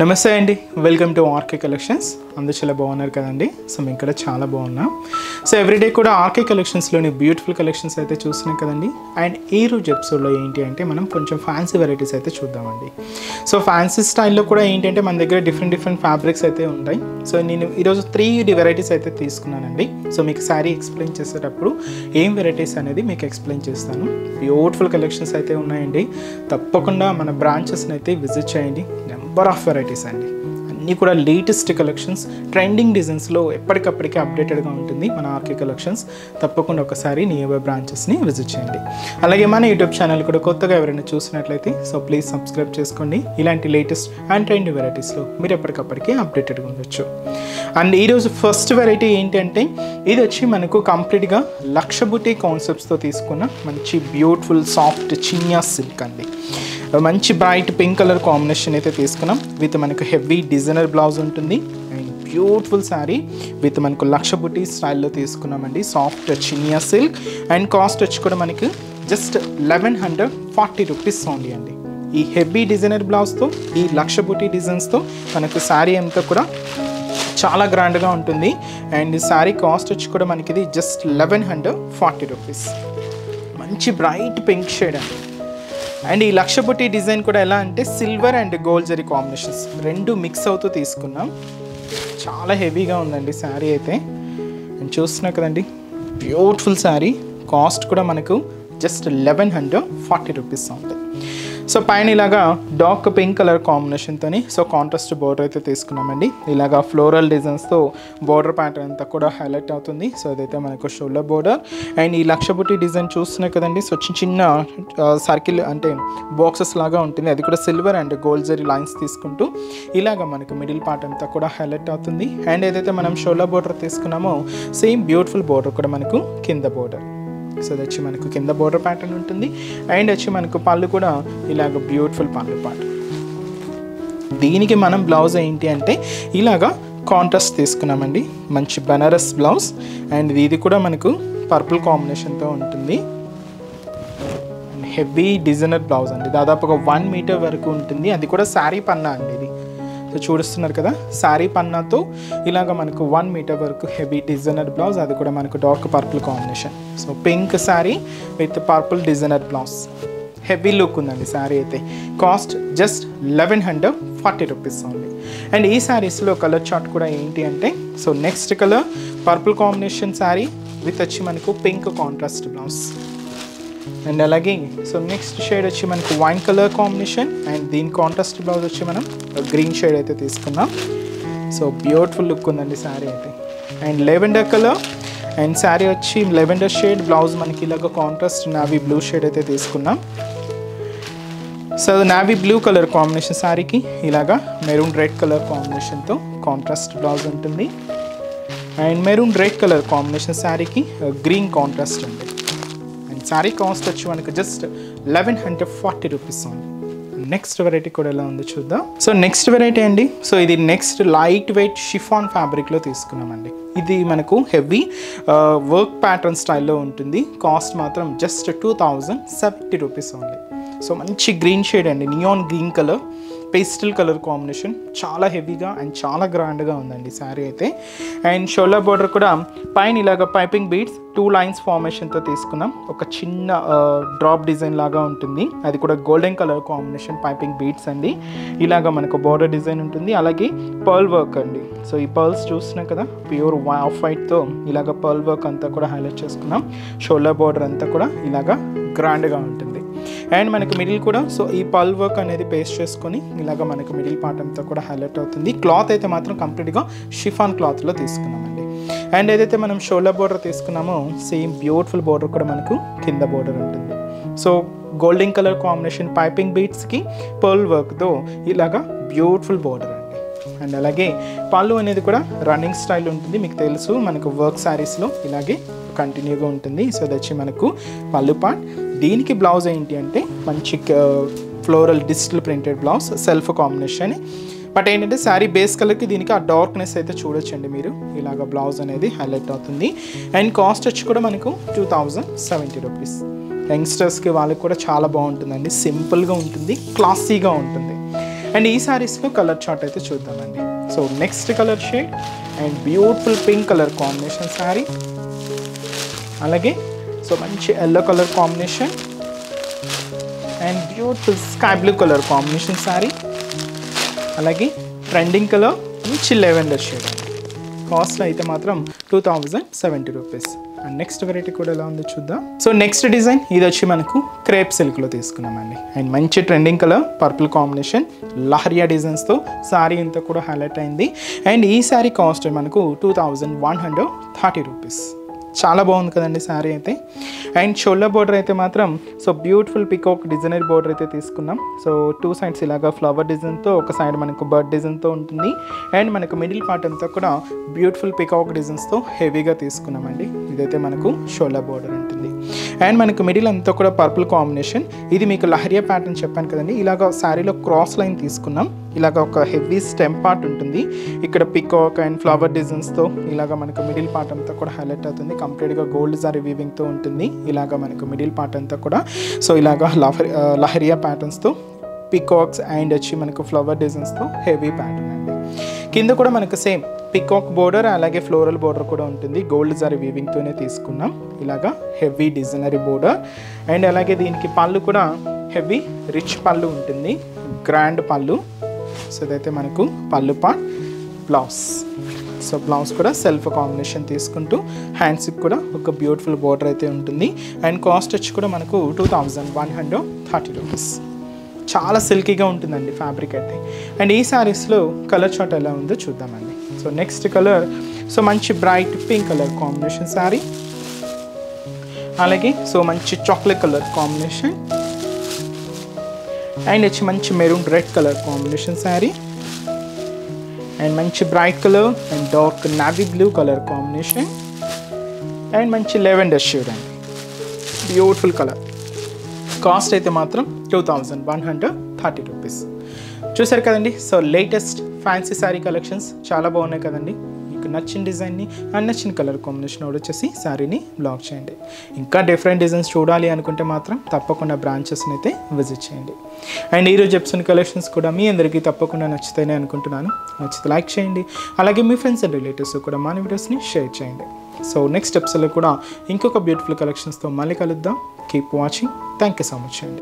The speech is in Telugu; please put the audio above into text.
నమస్తే అండి, వెల్కమ్ టు ఆర్కే కలెక్షన్స్. అందరూ చాలా బాగున్నారు కదండి. సో మేము ఇక్కడ చాలా బాగున్నాం. సో ఎవ్రీడే కూడా ఆర్కే కలెక్షన్స్లోని బ్యూటిఫుల్ కలెక్షన్స్ అయితే చూస్తున్నాం కదండి. అండ్ ఈ రోజు ఎపిసోడ్లో ఏంటి అంటే మనం కొంచెం ఫ్యాన్సీ వెరైటీస్ అయితే చూద్దామండి. సో ఫ్యాన్సీ స్టైల్లో కూడా ఏంటి అంటే మన దగ్గర డిఫరెంట్ ఫ్యాబ్రిక్స్ అయితే ఉంటాయి. సో నేను ఈరోజు 3 వెరైటీస్ అయితే తీసుకున్నానండి. సో మీకు శారీ ఎక్స్ప్లెయిన్ చేసేటప్పుడు ఏం వెరైటీస్ అనేది మీకు ఎక్స్ప్లెయిన్ చేస్తాను. బ్యూటిఫుల్ కలెక్షన్స్ అయితే ఉన్నాయండి. తప్పకుండా మన బ్రాంచెస్ని అయితే విజిట్ చేయండి. నెంబర్ ఆఫ్ వెరైటీస్ అండి, అన్నీ కూడా లేటెస్ట్ కలెక్షన్స్, ట్రెండింగ్ డిజైన్స్లో ఎప్పటికప్పటికే అప్డేటెడ్గా ఉంటుంది మన ఆర్కే కలెక్షన్స్. తప్పకుండా ఒకసారి నియర్ బై బ్రాంచెస్ని విజిట్ చేయండి. అలాగే మన యూట్యూబ్ ఛానల్ కూడా కొత్తగా ఎవరైనా చూసినట్లయితే సో ప్లీజ్ సబ్స్క్రైబ్ చేసుకోండి. ఇలాంటి లేటెస్ట్ అండ్ ట్రెండింగ్ వెరైటీస్లో మీరు ఎప్పటికప్పటికే అప్డేటెడ్గా ఉండొచ్చు. అండ్ ఈరోజు ఫస్ట్ వెరైటీ ఏంటి అంటే ఇది వచ్చి మనకు కంప్లీట్గా లక్షబుటి కాన్సెప్ట్స్తో తీసుకున్న మంచి బ్యూటిఫుల్ సాఫ్ట్ చినియా సిల్క్ అండి. మంచి బ్రైట్ పింక్ కలర్ కాంబినేషన్ అయితే తీసుకున్నాం. విత్ మనకు హెవీ డిజైనర్ బ్లౌజ్ ఉంటుంది. అండ్ బ్యూటిఫుల్ శారీ విత్ మనకు లక్షబుట్టి స్టైల్లో తీసుకున్నామండి. Soft Chiniya silk. And cost వచ్చి కూడా మనకి జస్ట్ 1140 రూపీస్ ఓన్లీ అండి. ఈ హెవీ డిజైనర్ బ్లౌజ్తో ఈ లక్షబుట్టి డిజైన్స్తో మనకు శారీ అంతా కూడా చాలా గ్రాండ్గా ఉంటుంది. అండ్ శారీ కాస్ట్ వచ్చి కూడా మనకి ఇది జస్ట్ 1140 రూపీస్. మంచి బ్రైట్ పింక్ షేడ్ అండి. అండ్ ఈ లక్షబుట్టి డిజైన్ కూడా ఎలా అంటే silver and gold zari combinations రెండు మిక్స్ అవుతూ తీసుకున్నాం. చాలా హెవీగా ఉందండి శారీ అయితే. నేను చూస్తున్నా కదండి, బ్యూటిఫుల్ శారీ. కాస్ట్ కూడా మనకు జస్ట్ 1140 రూపీస్ ఉంది. సో పైన ఇలాగా డార్క్ పింక్ కలర్ కాంబినేషన్తో సో కాంట్రాస్ట్ బోర్డర్ అయితే తీసుకున్నామండి. ఇలాగా ఫ్లోరల్ డిజైన్స్తో బోర్డర్ ప్యాటర్న్ అంతా కూడా హైలైట్ అవుతుంది. సో అదైతే మనకు షోల్డర్ బోర్డర్. అండ్ ఈ లక్షబుట్టి డిజైన్ చూస్తున్నాయి కదండి. సో చిన్న సర్కిల్ అంటే బాక్సెస్ లాగా ఉంటుంది. అది కూడా silver and gold zari lines తీసుకుంటూ ఇలాగ మనకు మిడిల్ పార్ట్ అంతా కూడా హైలైట్ అవుతుంది. అండ్ ఏదైతే మనం షోల్డర్ బోర్డర్ తీసుకున్నామో సేమ్ బ్యూటిఫుల్ బోర్డర్ కూడా మనకు కింద బోర్డర్. సో అది వచ్చి మనకు కింద బోర్డర్ ప్యాటర్న్ ఉంటుంది. అండ్ వచ్చి మనకు పళ్ళు కూడా ఇలాగ బ్యూటిఫుల్ పళ్ళు ప్యాటర్న్. దీనికి మనం బ్లౌజ్ ఏంటి అంటే ఇలాగా కాంట్రాస్ట్ తీసుకున్నామండి. మంచి బనారస్ బ్లౌజ్. అండ్ ఇది కూడా మనకు పర్పుల్ కాంబినేషన్తో ఉంటుంది. హెవీ డిజైనర్ బ్లౌజ్ అండి. దాదాపు ఒక 1 మీటర్ వరకు ఉంటుంది. అది కూడా శారీ పన్నా అండి. ఇది సో చూస్తున్నారు కదా, శారీ పన్నాతో ఇలాగ మనకు 1 మీటర్ వరకు హెవీ డిజైనర్ బ్లౌజ్. అది కూడా మనకు dark purple combination. So pink sari with purple designer blouse. Heavy look ఉందండి శారీ అయితే. కాస్ట్ జస్ట్ 1140 రూపీస్ ఉంది. అండ్ ఈ శారీస్లో కలర్ చార్ట్ కూడా ఏంటి అంటే so next colour purple combination sari with వచ్చి మనకు పింక్ కాంట్రాస్ట్ బ్లౌజ్. అండ్ అలాగే సో నెక్స్ట్ షేడ్ వచ్చి మనకు వైన్ కలర్ కాంబినేషన్. అండ్ దీని కాంట్రాస్ట్ బ్లౌజ్ వచ్చి మనం గ్రీన్ షేడ్ అయితే తీసుకున్నాం. సో బ్యూటిఫుల్ లుక్ ఉందండి శారీ అయితే. And lavender colour. And sari వచ్చి లెవెండర్ షేడ్, బ్లౌజ్ మనకి ఇలాగ కాంట్రాస్ట్ నావీ బ్లూ షేడ్ అయితే తీసుకున్నాం. So navy blue colour combination శారీకి ఇలాగా మెరూన్ రెడ్ కలర్ కాంబినేషన్తో కాంట్రాస్ట్ బ్లౌజ్ ఉంటుంది. And maroon red colour combination శారీకి గ్రీన్ కాంట్రాస్ట్ ఉంది. శారీ కాస్ట్ వచ్చి మనకు జస్ట్ 1140 రూపీస్ ఉంది. నెక్స్ట్ వెరైటీ కూడా ఎలా ఉందో చూద్దాం. సో నెక్స్ట్ వెరైటీ అండి. సో ఇది నెక్స్ట్ లైట్ వెయిట్ షిఫాన్ ఫ్యాబ్రిక్లో తీసుకున్నామండి. ఇది మనకు హెవీ వర్క్ ప్యాటర్న్ స్టైల్లో ఉంటుంది. కాస్ట్ మాత్రం జస్ట్ 2070 రూపీస్ ఉంది. సో మంచి గ్రీన్ షేడ్ అండి, neon green colour, pastel colour combination. చాలా హెవీగా అండ్ చాలా గ్రాండ్గా ఉందండి శారీ అయితే. అండ్ షోల్డర్ బోర్డర్ కూడా పైన ఇలాగ పైపింగ్ బీడ్స్ 2 లైన్స్ ఫార్మేషన్తో తీసుకున్నాం. ఒక చిన్న డ్రాప్ డిజైన్ లాగా ఉంటుంది. అది కూడా golden colour combination piping beads అండి. ఇలాగ మనకు బోర్డర్ డిజైన్ ఉంటుంది. అలాగే పర్ల్ వర్క్ అండి. సో ఈ పర్ల్స్ చూస్తున్నాం కదా, ప్యూర్ ఆఫ్ వైట్తో ఇలాగ పర్ల్ వర్క్ అంతా కూడా హైలైట్ చేసుకున్నాం. షోల్డర్ బోర్డర్ అంతా కూడా ఇలాగ గ్రాండ్గా ఉంటుంది. అండ్ మనకు మిడిల్ కూడా సో ఈ పర్ల్ వర్క్ అనేది పేస్ట్ చేసుకొని ఇలాగ మనకు మిడిల్ పార్ట్ అంతా కూడా హైలైట్ అవుతుంది. క్లాత్ అయితే మాత్రం కంప్లీట్గా షిఫాన్ క్లాత్లో తీసుకున్నామండి. అండ్ ఏదైతే మనం షోల్డర్ బోర్డర్ తీసుకున్నామో సేమ్ బ్యూటిఫుల్ బోర్డర్ కూడా మనకు కింద బోర్డర్ ఉంటుంది. So golden colour combination piping బీట్స్కి పర్ల్ వర్క్తో ఇలాగా బ్యూటిఫుల్ బోర్డర్ అండి. అండ్ అలాగే పళ్ళు అనేది కూడా రన్నింగ్ స్టైల్ ఉంటుంది. మీకు తెలుసు మనకు వర్క్ శారీస్లో ఇలాగే కంటిన్యూగా ఉంటుంది. సో అది వచ్చి మనకు పళ్ళు పార్ట్. దీనికి బ్లౌజ్ ఏంటి అంటే మంచి floral digital printed blouse, self combination. But ఏంటంటే శారీ బేస్ కలర్కి దీనికి ఆ డార్క్నెస్ అయితే చూడొచ్చండి మీరు. ఇలాగ బ్లౌజ్ అనేది హైలైట్ అవుతుంది. అండ్ కాస్ట్ వచ్చి కూడా మనకు 2070 రూపీస్. యంగ్స్టర్స్కి వాళ్ళకి కూడా చాలా బాగుంటుందండి. సింపుల్గా ఉంటుంది, క్లాసీగా ఉంటుంది. అండ్ ఈ శారీస్లో కలర్ చార్ట్ అయితే చూద్దామండి. So next colour shade and beautiful pink colour combination sari, అలాగే సో మంచి yellow colour combination and beautiful sky blue colour combination sari, అలాగే ట్రెండింగ్ కలర్ మంచి లెవెండర్ షేడ్ అండి. కాస్ట్ అయితే మాత్రం 2070 రూపీస్. అండ్ నెక్స్ట్ వెరైటీ కూడా ఎలా ఉందో చూద్దాం. సో నెక్స్ట్ డిజైన్ ఇది వచ్చి మనకు క్రేప్ సిల్క్లో తీసుకున్నామండి. అండ్ మంచి trending colour purple combination leheriya డిజైన్స్తో శారీ అంతా కూడా హైలైట్ అయింది. అండ్ ఈ శారీ కాస్ట్ మనకు 2130 రూపీస్. చాలా బాగుంది కదండి శారీ అయితే. అండ్ షోల్డర్ బోర్డర్ అయితే మాత్రం so beautiful peacock designer border అయితే తీసుకున్నాం. సో 2 సైడ్స్ ఇలాగా ఫ్లవర్ డిజైన్తో, ఒక సైడ్ మనకు బర్డ్ డిజైన్తో ఉంటుంది. అండ్ మనకు మిడిల్ పార్ట్ అంతా కూడా బ్యూటిఫుల్ పికాక్ డిజైన్స్తో హెవీగా తీసుకున్నామండి. ఇదైతే మనకు షోల్డర్ బోర్డర్ ఉంటుంది. అండ్ మనకు మిడిల్ అంతా కూడా పర్పుల్ కాంబినేషన్. ఇది మీకు లహరియా ప్యాటర్న్ చెప్పాను కదండి. ఇలాగ శారీలో క్రాస్ లైన్ తీసుకున్నాం. ఇలాగ ఒక హెవీ స్టెమ్ పార్ట్ ఉంటుంది. ఇక్కడ పికాక్ అండ్ ఫ్లవర్ డిజైన్స్తో ఇలాగ మనకు మిడిల్ పార్ట్ అంతా కూడా హైలైట్ అవుతుంది. కంప్లీట్గా గోల్డ్ సారీ వీవింగ్తో ఉంటుంది. ఇలాగ మనకు మిడిల్ పార్ట్ అంతా కూడా సో ఇలాగ లహరియా ప్యాటర్న్స్తో పికాక్స్ అండ్ వచ్చి మనకు ఫ్లవర్ డిజైన్స్తో హెవీ ప్యాటర్న్ అండి. కింద కూడా మనకు సేమ్ పికాక్ బోర్డర్ అలాగే ఫ్లోరల్ బోర్డర్ కూడా ఉంటుంది. గోల్డ్ సారీ వీవింగ్తోనే తీసుకున్నాం. ఇలాగా హెవీ డిజైనరీ బోర్డర్. అండ్ అలాగే దీనికి పళ్ళు కూడా హెవీ రిచ్ పళ్ళు ఉంటుంది, గ్రాండ్ పళ్ళు. సో ఇదైతే మనకు పళ్ళు పార్ట్. బ్లౌజ్, సో బ్లౌజ్ కూడా సెల్ఫ్ కాంబినేషన్ తీసుకుంటూ హ్యాండ్స్కి కూడా ఒక బ్యూటిఫుల్ బోర్డర్ అయితే ఉంటుంది. అండ్ కాస్ట్ వచ్చి కూడా మనకు 2130 రూపీస్. చాలా సిల్కీగా ఉంటుందండి ఫ్యాబ్రిక్ అయితే. అండ్ ఈ శారీస్లో కలర్ చార్ట్ ఎలా ఉందో చూద్దామండి. సో నెక్స్ట్ కలర్ సో మంచి bright pink colour combination sari, అలాగే సో మంచి చాక్లెట్ కలర్ కాంబినేషన్ అండ్ వచ్చి మంచి maroon red colour combination sari and మంచి bright colour and dark navy blue colour combination and మంచి లెవెండర్ షేడ్ అండి. Beautiful colour. కాస్ట్ అయితే మాత్రం 2130 రూపీస్. చూసారు కదండి. So latest fancy sari collections చాలా బాగున్నాయి కదండి. మీకు నచ్చిన డిజైన్ని అండ్ నచ్చిన కలర్ కాంబినేషన్ వచ్చేసి శారీని బ్లాక్ చేయండి. ఇంకా డిఫరెంట్ డిజైన్స్ చూడాలి అనుకుంటే మాత్రం తప్పకుండా బ్రాంచెస్ని అయితే విజిట్ చేయండి. అండ్ ఈరోజు చెప్తున్న కలెక్షన్స్ కూడా మీ అందరికీ తప్పకుండా నచ్చుతాయని అనుకుంటున్నాను. నచ్చితే లైక్ చేయండి, అలాగే మీ ఫ్రెండ్స్ అండ్ రిలేటివ్స్ కూడా మన వీడియోస్ని షేర్ చేయండి. సో నెక్స్ట్ ఎపిసోడ్లో కూడా ఇంకొక బ్యూటిఫుల్ కలెక్షన్స్తో మళ్ళీ కలుద్దాం. Keep watching. Thank you so much అండి.